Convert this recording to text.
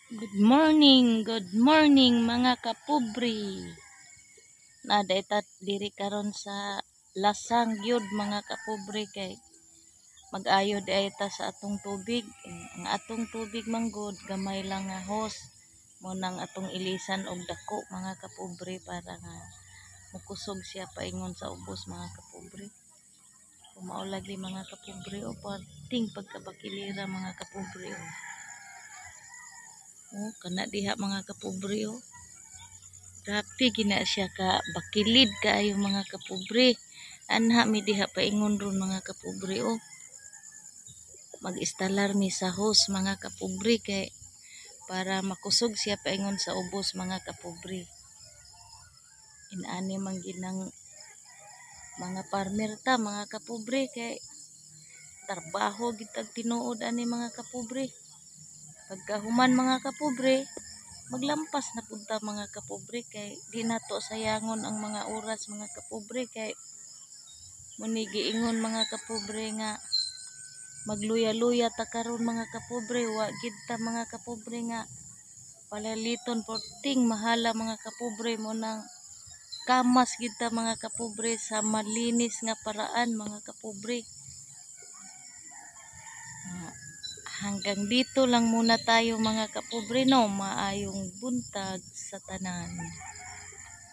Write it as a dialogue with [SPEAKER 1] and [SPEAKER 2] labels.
[SPEAKER 1] Good morning mga kapubri. Naday ta diri karon sa lasang gyud mga kapubri kay mag-ayo di ta sa atong tubig. Ang atong tubig manggod gamay lang nga hose mo nang atong ilisan og dako mga kapubri para nga mukusog siya paingon sa ubos mga kapubri. Kumao lagi mga kapubri o parting pagkabakilira mga kapubri o. Oh, kana diha mga kapubri o. Grabe gina siya ka bakilid kaayo mga kapobre. Anha mi diha paingon ron mga kapobre o. Mag-instalar mi sa hose mga kapobre kay para makusog siya paingon sa ubos mga kapobre. Inani man ginang mga farmer ta mga kapobre kay trabaho gitag tinuod ani mga kapobre. Pagkahuman mga kapobre, maglampas na punta mga kapobre kay di nato sayangon ang mga oras mga kapobre kay muni giingon mga kapobre nga magluya-luya ta karon mga kapobre wa gid ta mga kapobre nga palaliton porting mahala mga kapobre mo nang kamas gid ta mga kapobre sa malinis nga paraan mga kapobre. Hanggang dito lang muna tayo mga kapobre no, maayong buntag sa tanan.